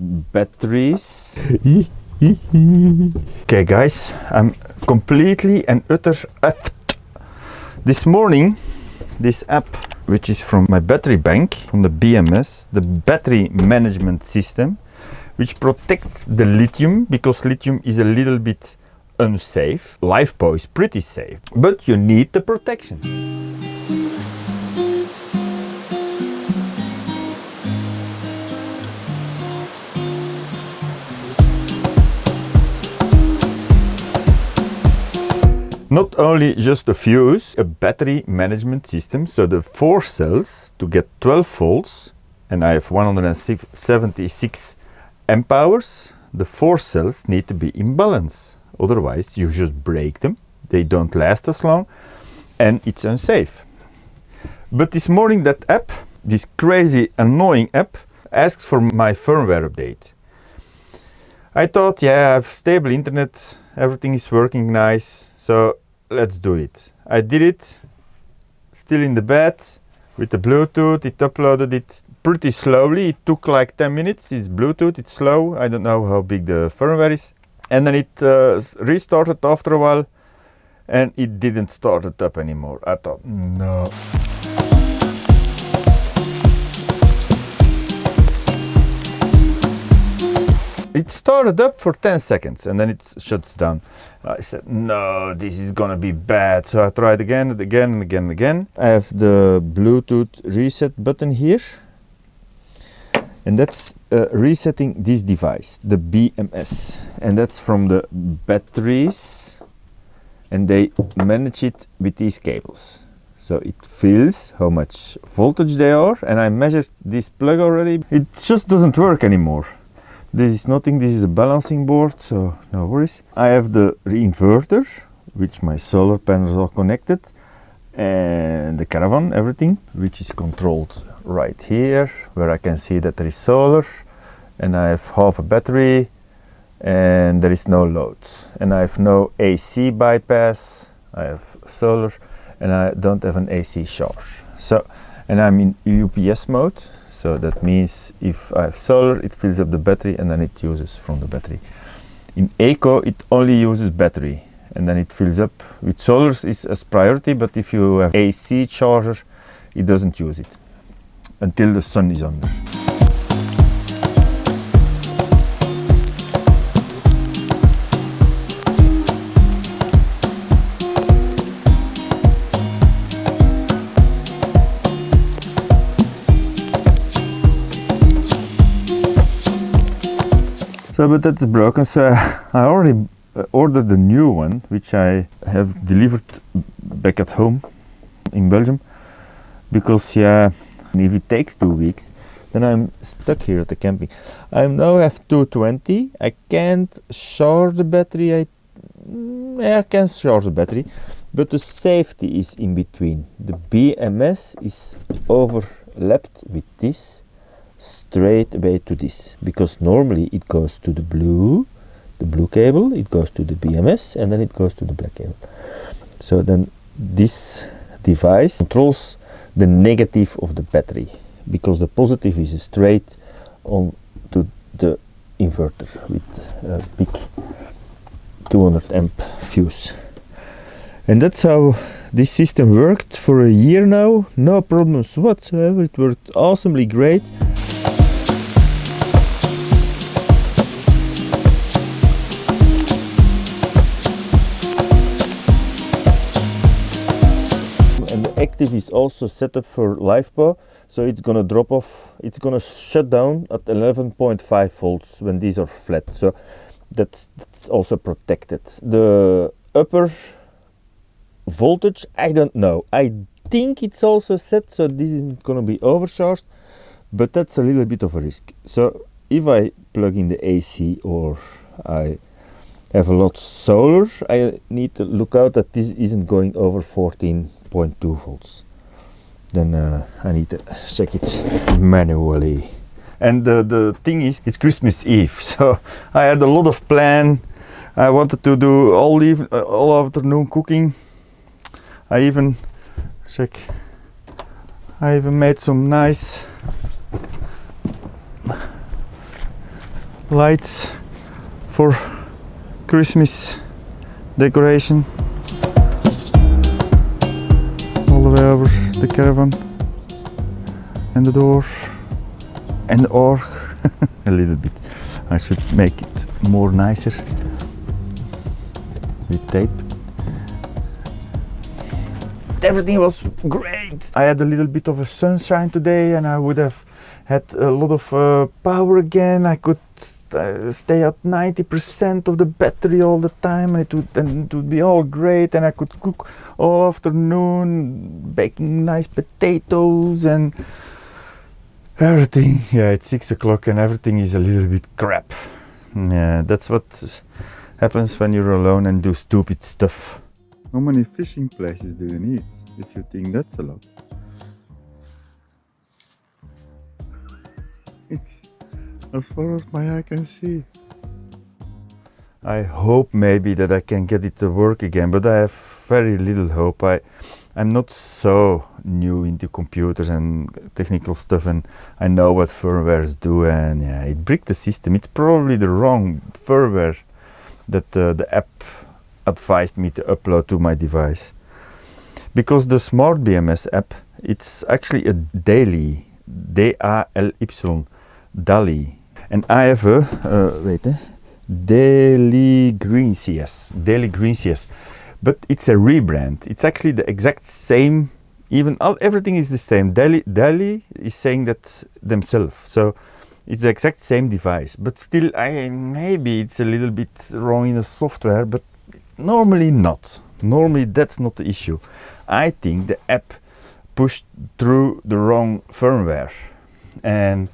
batteries. Okay guys, I'm completely and utter effed. This morning, this app, which is from my battery bank, from the BMS, the battery management system, which protects the lithium, because lithium is a little bit unsafe. LiFePo is pretty safe, but you need the protection. Not only just a fuse, a battery management system, so the 4 cells to get 12 volts, and I have 176 amp hours, the 4 cells need to be in balance, otherwise you just break them, they don't last as long, and it's unsafe. But this morning that app, this crazy annoying app, asked for my firmware update. I thought, yeah, I have stable internet, everything is working nice, so let's do it. I did it, still in the bed, with the Bluetooth. It uploaded it pretty slowly. It took like 10 minutes. It's Bluetooth, it's slow. I don't know how big the firmware is. And then it restarted after a while, and it didn't start it up anymore. I thought, no. It started up for 10 seconds and then it shuts down. I said, no, this is gonna be bad. So I tried again and again and again and again. I have the Bluetooth reset button here. And that's resetting this device, the BMS. And that's from the batteries. And they manage it with these cables. So it feels how much voltage they are. And I measured this plug already. It just doesn't work anymore. This is nothing, this is a balancing board, so no worries. I have the inverter, which my solar panels are connected, and the caravan, everything, which is controlled right here, where I can see that there is solar, and I have half a battery, and there is no loads. And I have no AC bypass, I have solar, and I don't have an AC charge. So, and I'm in UPS mode. So that means if I have solar, it fills up the battery and then it uses from the battery. In Eco, it only uses battery and then it fills up. With solar is as priority, but if you have AC charger, it doesn't use it until the sun is under. So, but that's broken, so I already ordered the new one, which I have delivered back at home in Belgium, because yeah, if it takes 2 weeks, then I'm stuck here at the camping. I now have 220, I can't charge the battery, I can charge the battery, but the safety is in between. The BMS is overlapped with this, straight away to this, because normally it goes to the blue cable, it goes to the BMS, and then it goes to the black cable. So then this device controls the negative of the battery, because the positive is straight on to the inverter with a big 200 amp fuse. And that's how this system worked for a year now, no problems whatsoever. It worked awesomely great. Active is also set up for LiFePo, so it's gonna drop off, it's gonna shut down at 11.5 volts when these are flat, so that's also protected. The upper voltage, I don't know, I think it's also set so this isn't gonna be overcharged, but that's a little bit of a risk. So if I plug in the AC or I have a lot solar, I need to look out that this isn't going over 14.2 volts. Then I need to check it manually. And the thing is, it's Christmas Eve, so I had a lot of plan. I wanted to do all afternoon cooking. I even made some nice lights for Christmas decoration all the way over the caravan and the door and the org. A little bit. I should make it more nicer with tape. Everything was great. I had a little bit of a sunshine today and I would have had a lot of power again. I could stay at 90% of the battery all the time, and it would be all great, and I could cook all afternoon, baking nice potatoes and everything. Yeah, it's 6 o'clock and everything is a little bit crap. Yeah, that's what happens when you're alone and do stupid stuff. How many fishing places do you need if you think that's a lot? It's as far as my eye can see. I hope maybe that I can get it to work again, but I have very little hope. I'm not so new into computers and technical stuff, and I know what firmwares do, and yeah, it bricked the system. It's probably the wrong firmware that the app advised me to upload to my device, because the smart BMS app, it's actually a daily, D-A-L-Y, daily, and I have a daily grin CS, but it's a rebrand. It's actually the exact same, everything is the same. Daily is saying that themselves, so it's the exact same device, but still maybe it's a little bit wrong in the software, but normally not. Normally that's not the issue. I think the app pushed through the wrong firmware, and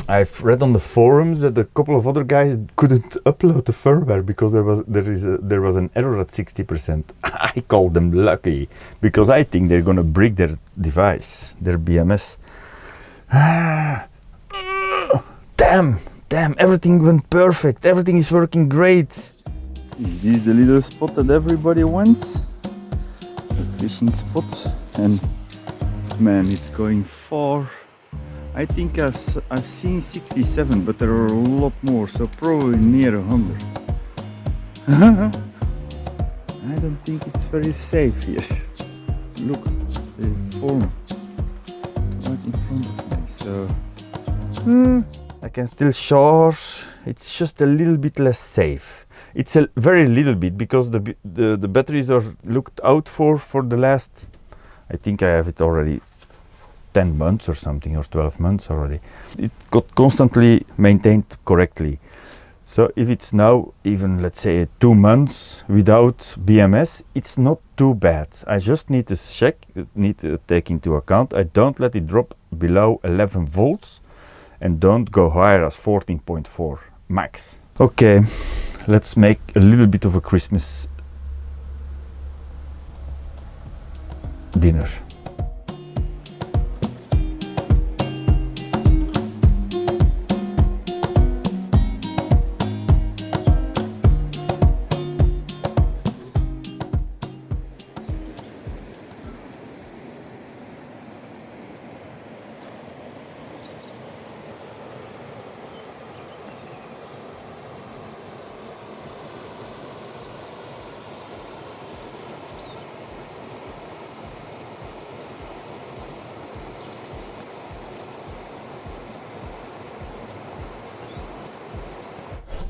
I've read on the forums that a couple of other guys couldn't upload the firmware because there was an error at 60%. I call them lucky, because I think they're gonna brick their device, their BMS. Damn, everything went perfect. Everything is working great. Is this the little spot that everybody wants? A fishing spot, and man, it's going far. I think I've seen 67, but there are a lot more, so probably near 100. I don't think it's very safe here. Look, the form right in front of me, so I can still shore. It's just a little bit less safe. It's a very little bit, because the batteries are looked out for the last, I think I have it already 10 months or something, or 12 months already. It got constantly maintained correctly. So if it's now even, let's say, 2 months without BMS, it's not too bad. I just need to check, need to take into account, I don't let it drop below 11 volts and don't go higher as 14.4 max. Okay, let's make a little bit of a Christmas dinner.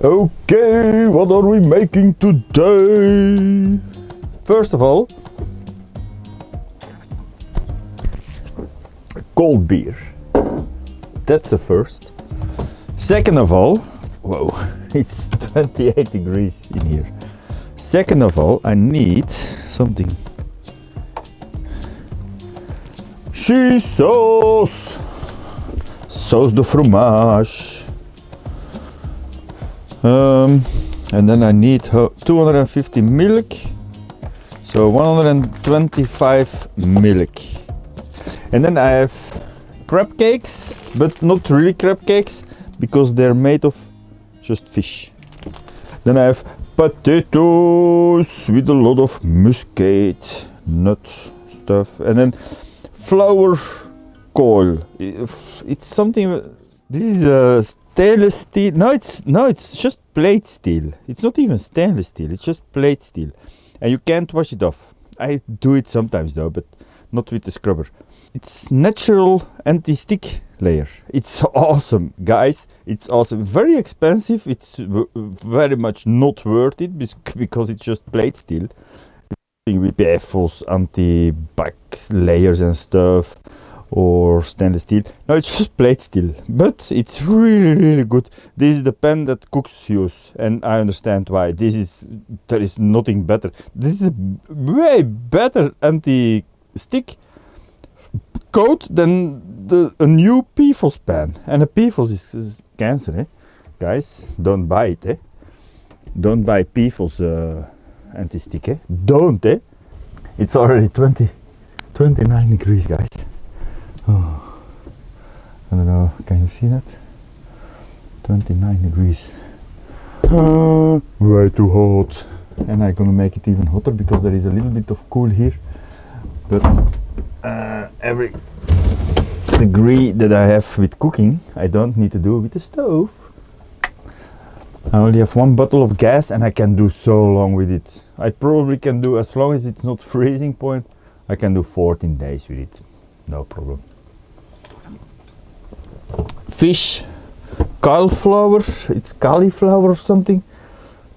Okay, what are we making today? First of all, cold beer. That's the first. Second of all, whoa, it's 28 degrees in here. Second of all, I need something. Cheese sauce. Sauce de fromage. And then I need 250 milk, so 125 milk. And then I have crab cakes, but not really crab cakes, because they're made of just fish. Then I have potatoes with a lot of muscat nut stuff, and then flour coil. It's something. This is a stainless steel. No, it's just plate steel. It's not even stainless steel. It's just plate steel, and you can't wash it off. I do it sometimes though, but not with the scrubber. It's natural anti-stick layer. It's awesome, guys. It's awesome. Very expensive. It's very much not worth it because it's just plate steel. With baffles, anti-back layers and stuff, or stainless steel. No, it's just plate steel, but it's really good. This is the pen that cooks use, and I understand why. There is nothing better. This is a way better anti-stick coat than a new PFOS pen. And a PFOS is cancer, eh? Guys, don't buy it, eh? Don't buy PFOS anti-stick, eh? Don't, eh? It's already 29 degrees, guys. Oh, I don't know, can you see that? 29 degrees. Way too hot. And I'm gonna make it even hotter because there is a little bit of cool here. But every degree that I have with cooking, I don't need to do with the stove. I only have one bottle of gas and I can do so long with it. I probably can do, as long as it's not freezing point, I can do 14 days with it. No problem. Fish, cauliflower, it's cauliflower or something.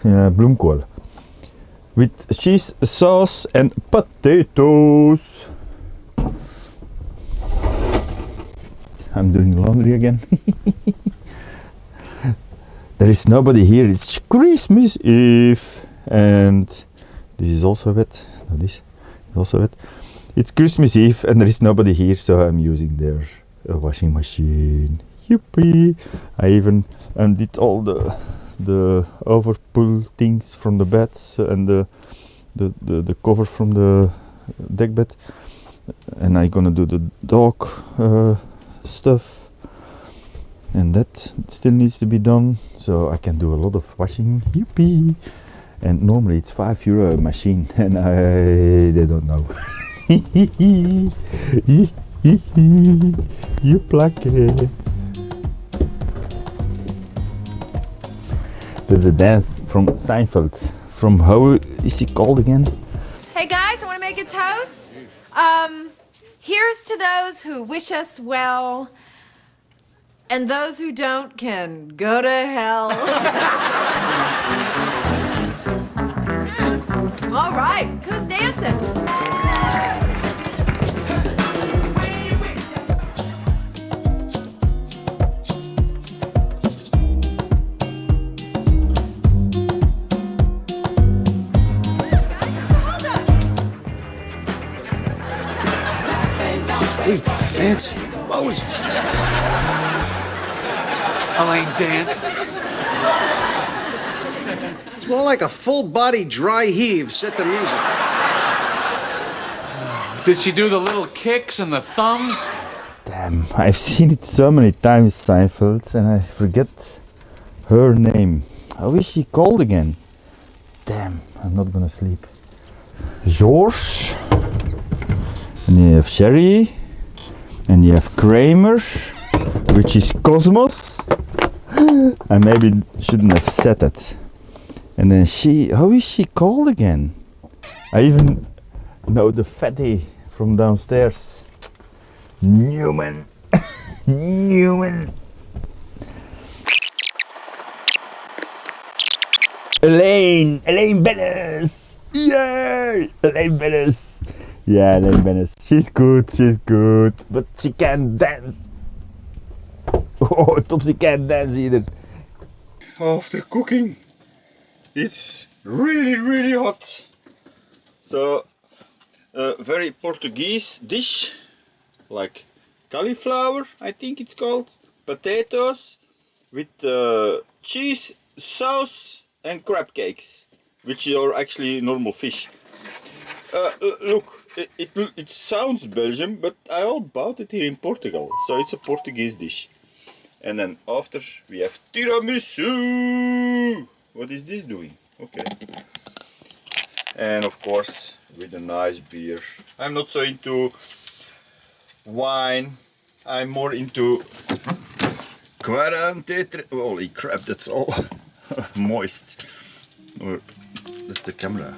Bloemkool. With cheese, sauce and potatoes. I'm doing laundry again. There is nobody here. It's Christmas Eve, and this is also wet. No, this is also wet. It's Christmas Eve, and there is nobody here, so I'm using their washing machine. Yippee! I even undid all the overpull things from the beds and the cover from the deck bed, and I'm gonna do the dog stuff. And that still needs to be done, so I can do a lot of washing. Yippee! And normally it's €5 a machine, and they don't know. You pluck it. There's a dance from Seinfeld. From how is he called again? Hey guys, I want to make a toast. Here's to those who wish us well. And those who don't can go to hell. All right, who's dancing? Sweet, fancy Moses. Elaine dance. It's more like a full-body dry heave. Set the music. Did she do the little kicks and the thumbs? Damn, I've seen it so many times, Seinfeld, and I forget her name. How is she called again? Damn, I'm not gonna sleep. George, and you have Sherry, and you have Kramer, which is Cosmos. I maybe shouldn't have said that. And then how is she called again? I even know the fatty from downstairs. Newman. Newman. Elaine Bennis. Yay! Elaine Bennis. Yeah, Elaine Bennis. She's good, but she can't dance. Oh, Topsy can't dance either. After cooking, it's really hot. So, a very Portuguese dish, like cauliflower, I think it's called, potatoes, with cheese, sauce, and crab cakes, which are actually normal fish. Look, it sounds Belgian, but I all bought it here in Portugal, so it's a Portuguese dish. And then after we have tiramisu. What is this doing? Okay. And of course with a nice beer. I'm not so into wine. I'm more into Quarantine. Holy crap, that's all moist. Or that's the camera.